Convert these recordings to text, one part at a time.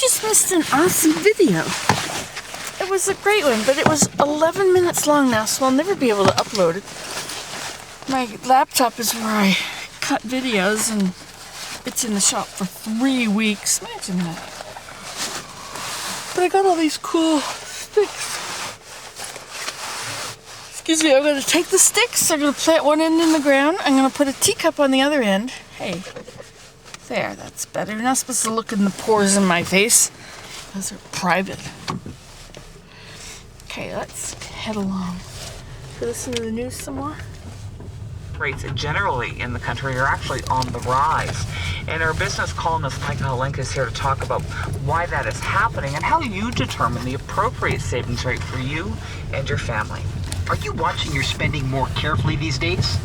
just missed an awesome video. It was a great one, but it was 11 minutes long now, so I'll never be able to upload it. My laptop is where I cut videos, and it's in the shop for 3 weeks. Imagine that. But I got all these cool sticks. Excuse me, I'm going to take the sticks, I'm going to plant one end in the ground, I'm going to put a teacup on the other end. Hey, there, that's better. You're not supposed to look in the pores in my face. Those are private. Okay, let's head along. Should we listen to the news some more? Rates generally in the country are actually on the rise. And our business columnist Mike Holenka is here to talk about why that is happening and how you determine the appropriate savings rate for you and your family. Are you watching your spending more carefully these days?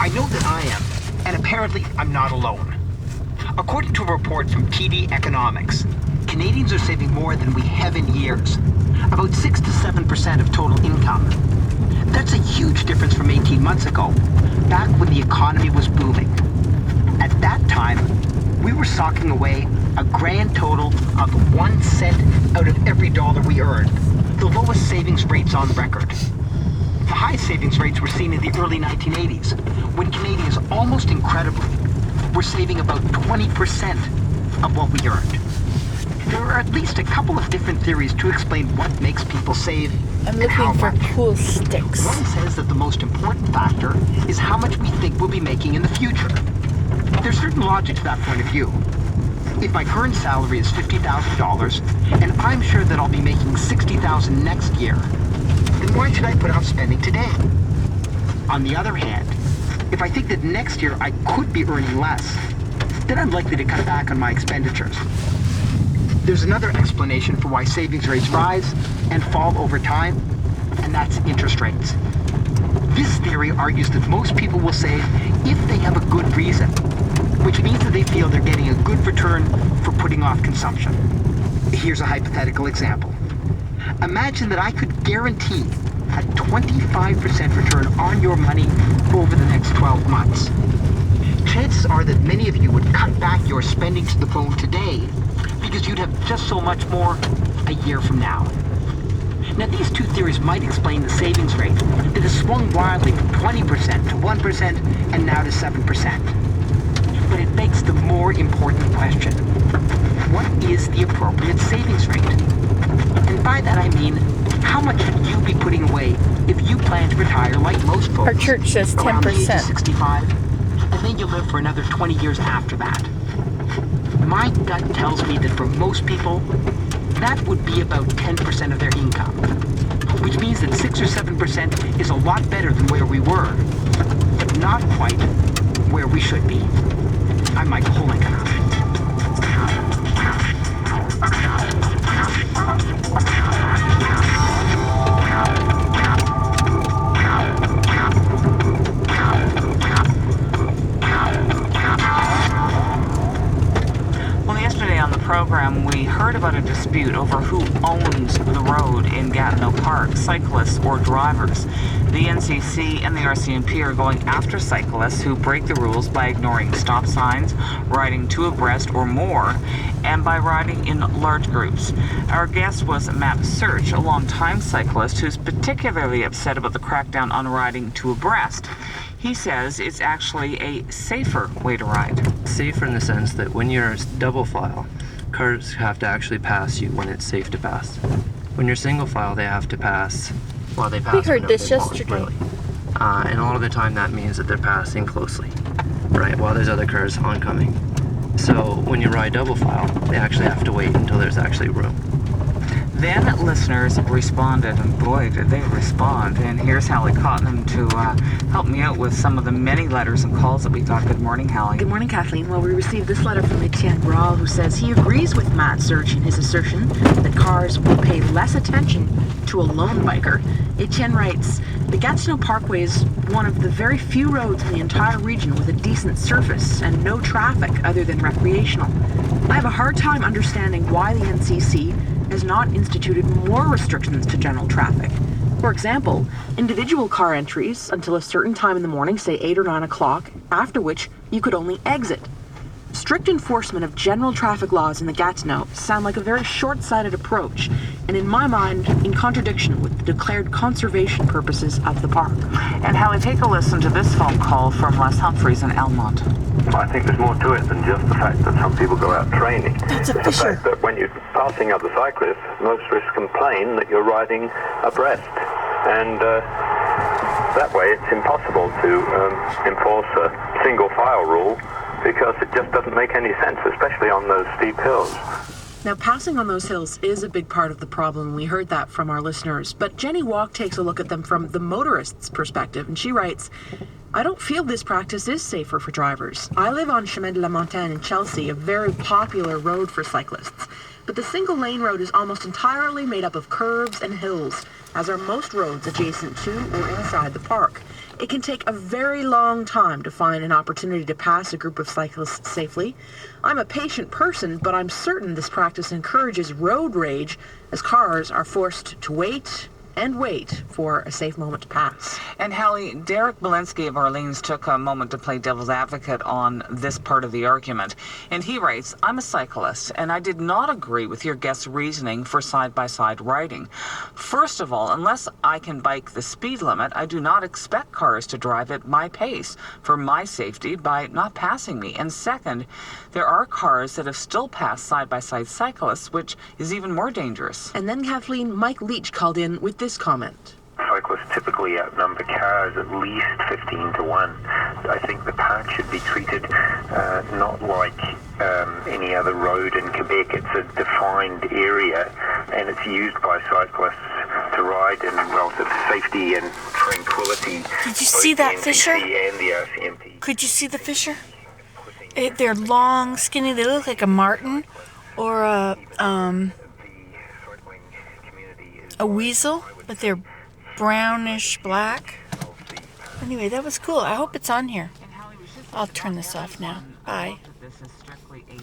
I know that I am, and apparently I'm not alone. According to a report from TD Economics, Canadians are saving more than we have in years, about 6 to 7% of total income. That's a huge difference from 18 months ago, back when the economy was booming. At that time, we were socking away a grand total of 1 cent out of every dollar we earned, the lowest savings rates on record. The high savings rates were seen in the early 1980s, when Canadians almost incredibly were saving about 20% of what we earned. There are at least a couple of different theories to explain what makes people save I'm and how looking for much. cool sticks. One says that the most important factor is how much we think we'll be making in the future. There's certain logic to that point of view. If my current salary is $50,000, and I'm sure that I'll be making $60,000 next year, then why should I put off spending today? On the other hand, if I think that next year I could be earning less, then I'm likely to cut back on my expenditures. There's another explanation for why savings rates rise and fall over time, and that's interest rates. This theory argues that most people will save if they have a good reason, which means that they feel they're getting a good return for putting off consumption. Here's a hypothetical example. Imagine that I could guarantee a 25% return on your money over the next 12 months. Chances are that many of you would cut back your spending to the bone today because you'd have just so much more a year from now. Now, these two theories might explain the savings rate that has swung wildly from 20% to 1% and now to 7%. But it begs the more important question: what is the appropriate savings rate? And by that I mean, how much should you be putting away if you plan to retire like most folks? Our church says around the age of 10%. 65, and then you live for another 20 years after that. My gut tells me that for most people, that would be about 10% of their income, which means that 6 or 7% is a lot better than where we were, but not quite where we should be. I'm Mike Holenka. Program, we heard about a dispute over who owns the road in Gatineau Park, cyclists or drivers. The NCC and the RCMP are going after cyclists who break the rules by ignoring stop signs, riding two abreast or more, and by riding in large groups. Our guest was Matt Search, a longtime cyclist who's particularly upset about the crackdown on riding two abreast. He says it's actually a safer way to ride. Safer in the sense that when you're double file, cars have to actually pass you when it's safe to pass. When you're single file, they have to pass. Well, they pass. We heard whenever this they want, yesterday. really. And a lot of the time that means that they're passing closely, right, while there's other cars oncoming. So when you ride double file, they actually have to wait until there's actually room. Then listeners responded, and boy, did they respond. And here's Hallie Cottenham to help me out with some of the many letters and calls that we got. Good morning, Hallie. Good morning, Kathleen. Well, we received this letter from Etienne Graal, who says he agrees with Matt Search in his assertion that cars will pay less attention to a lone biker. Etienne writes, "The Gatineau Parkway is one of the very few roads in the entire region with a decent surface and no traffic other than recreational. I have a hard time understanding why the NCC has not instituted more restrictions to general traffic. For example, individual car entries until a certain time in the morning, say 8 or 9 o'clock, after which you could only exit. Strict enforcement of general traffic laws in the Gatineau sound like a very short-sighted approach, and in my mind, in contradiction with the declared conservation purposes of the park. And Hallie, take a listen to this phone call from Les Humphreys in Elmont. I think there's more to it than just the fact that some people go out training. That's a It's the fisher. fact that when you're passing other cyclists, motorists complain that you're riding abreast. And that way it's impossible to enforce a single file rule because it just doesn't make any sense, especially on those steep hills. Now, passing on those hills is a big part of the problem. We heard that from our listeners. But Jenny Walk takes a look at them from the motorist's perspective, and she writes, I don't feel this practice is safer for drivers. I live on Chemin de la Montagne in Chelsea, a very popular road for cyclists. But the single lane road is almost entirely made up of curves and hills, as are most roads adjacent to or inside the park. It can take a very long time to find an opportunity to pass a group of cyclists safely. I'm a patient person, but I'm certain this practice encourages road rage as cars are forced to wait and wait for a safe moment to pass. And Hallie, Derek Belinsky of Orleans took a moment to play devil's advocate on this part of the argument. And he writes, I'm a cyclist, and I did not agree with your guest's reasoning for side-by-side riding. First of all, unless I can bike the speed limit, I do not expect cars to drive at my pace for my safety by not passing me. And second, there are cars that have still passed side-by-side cyclists, which is even more dangerous. And then Kathleen, Mike Leach called in with this comment. Cyclists typically outnumber cars at least 15 to 1. I think the park should be treated not like any other road in Quebec. It's a defined area and it's used by cyclists to ride in relative safety and tranquility. Did you see that fisher? And the RCMP. Could you see the fisher? They're long, skinny. They look like a marten or a weasel, but they're brownish black. Anyway, that was cool. I hope it's on here. I'll turn this off now. Bye. This is strictly a